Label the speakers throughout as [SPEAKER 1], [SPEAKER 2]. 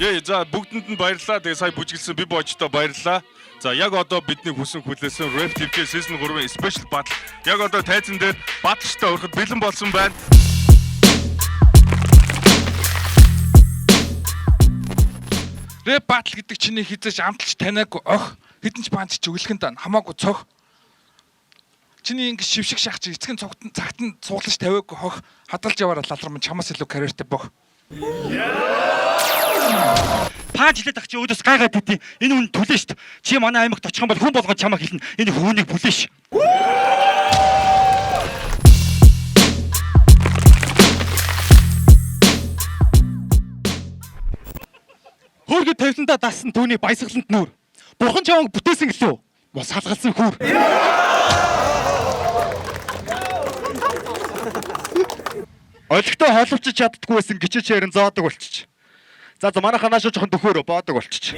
[SPEAKER 1] За бүгдэнд нь баярлалаа. Тэгээ сая бүжиглсэн би боожтой баярлалаа. За яг одоо бидний хүсэн хүлээсэн Rap TV Season 3-ын Special Battle яг одоо тайзан дээр батчтай урахад бэлэн болсон байна.
[SPEAKER 2] Rap Battle гэдэг чиний хизээж амталж таниагүй ох хэдэн ч баанд ч өглөхөн дан хамаагүй цог. Чиний ингэ шившиг шах чи эцгэн цагт нь цуглаж тавиагүй хох хадгалж яваараа лалрам чамаас илүү карьертэй бох.
[SPEAKER 3] Пааж хэлээд ах чи өөдөөс гайгаад идэв. Энэ хүн түлээ штт. Чи манай аймагт очих юм бол хүн болгоод чамаа хэлнэ. Энэ хүүнийг бүлээ ш. Хөөргө тавьсандаа дассан түүний баясгаланд нүүр. Бурхан чамайг бүтээсэн гэлөө. Мос салгалсан хүүр. Олигтой холовч чаддгүй байсан гिचэж ярин зоодог болчих. За манайхаа наашаа жоохон дөхөөрөө боодог болчих.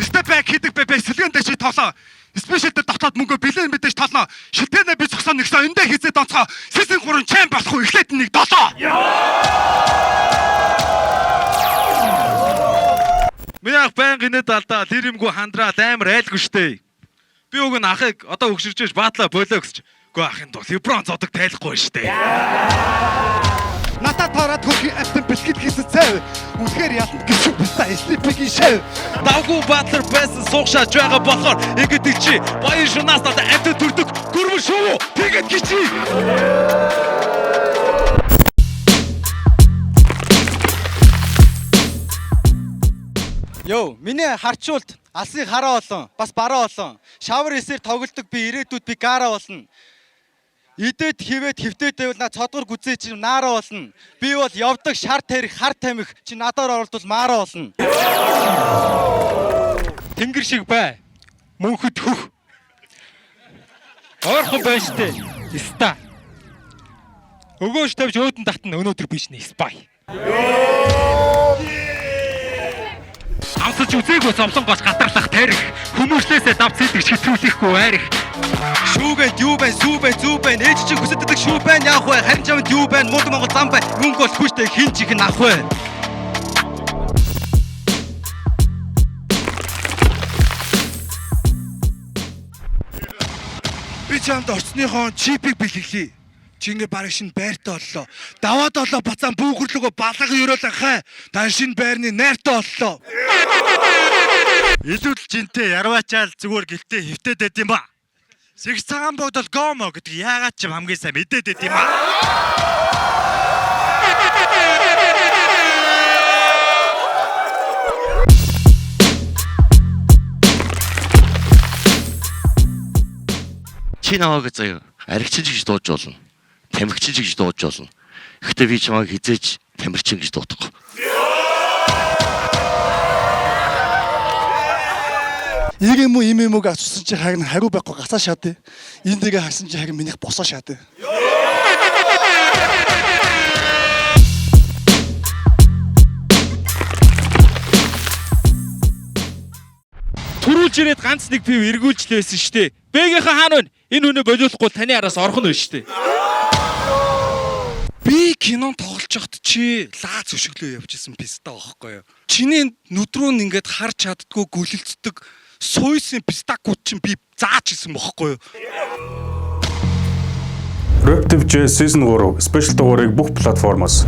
[SPEAKER 3] Step back хийдэг бай сэлгэн дэши тоолоо. Спешиал дээр дотоод мөнгө бэлэн мэдээж тоолно. Шилтэнэ би цогсоо нэгсэн эндээ хийзээ донцоо. Season 3 чамп болох уу эхлээд нэг долоо. Минийх байнг инээд алдаа тэр юмгүй хандраад амар айлгүй штэ. Би уг нь ахыг одоо өгшөрчөөж баатлаа болоо гэсч. Үгүй ахын тул Леброн зодог тайлахгүй штэ. Натаа тараад хөрхи автан бэлгэд хийсэн цай. Үнэхээр яланд гэж бистаа слипигийн шав. Давгүй баатлар байсан суухшааж байгаа болохоор ингэдэг чи баян шунаас надад амт төрдөг гөрмөр шүү. Тэгэд гिचи.
[SPEAKER 4] Йоо, миний харчуулт алсын хараа олон, бас бараа олон. Шавар эсээр тоглодог би ирээдүйд би гаараа болно. Идээд хивээд хөвтөөд байвал на цодгор гүзээ чи наараа болно. Би бол явдаг шар тарих, хар тамхи чи надаар оролдвол маараа болно.
[SPEAKER 3] Тэнгэр шиг бай. Мөнхөд хөх. Ойрхон байна штэ. Ста. Өгөөш тавьж өөдөн татна өнөөдөр биш нэ спай. Амсаж үзээгүй зовлонгоос гатарлах тарих. Хүмүүслээсээ давц идэх шитрүүлэхгүй айрах.
[SPEAKER 4] Шүүгээд юу бай, сүү бай, зүү бай. Ээж чинь хүсэддэг шүү бай, яах вэ? Харин чамд юу бай? Мод Монгол зам бай. Мөнгө бол хүчтэй хин чих нь ах вэ?
[SPEAKER 5] Би чамд орцныхоо чипийг бэлгэлье. Чи ингээ бараг шинэ байртай боллоо. Даваад олоо бацаан бүүхрлөгөө балга өрөөлөө хай. Дан шинэ байрны найртай боллоо.
[SPEAKER 3] Илүүл жинтэй ярваачаал зүгээр гэлтэй хөвтөд байд юм ба. Сэгс цагаан богдол гомо гэдэг яагаад ч хамгийн сайн мэдээд байд юм ба.
[SPEAKER 6] Чи наваг заяа аригчин гэж дууж болно. Тамхичин гэж дууж болно. Гэхдээ би чамайг хизээж тамирчин гэж дуудахгүй.
[SPEAKER 5] Ийм юм уу асуусан чи хаг хариу байхгүй гацаа шаадэ. Энд дэгээ харсан чи хаг минийх босоо шаадэ.
[SPEAKER 3] Төрүүлж ирээд ганц нэг пив эргүүлж л байсан штэ. Бэгийнхэн хаана вэ? Энэ хүнээ болиулахгүй таны араас орхон байна штэ.
[SPEAKER 5] Би кинон тоглож байхад чи лаац өшөглөө явжсэн писта байхгүй юу? Чиний нүдрүүн ингээд харж чаддгүй гүлэлцдэг сойсын пистакууд чинь би зааж исэн бохгүй юу?
[SPEAKER 1] Rap TV Season 3 Special дугаарыг бүх платформоос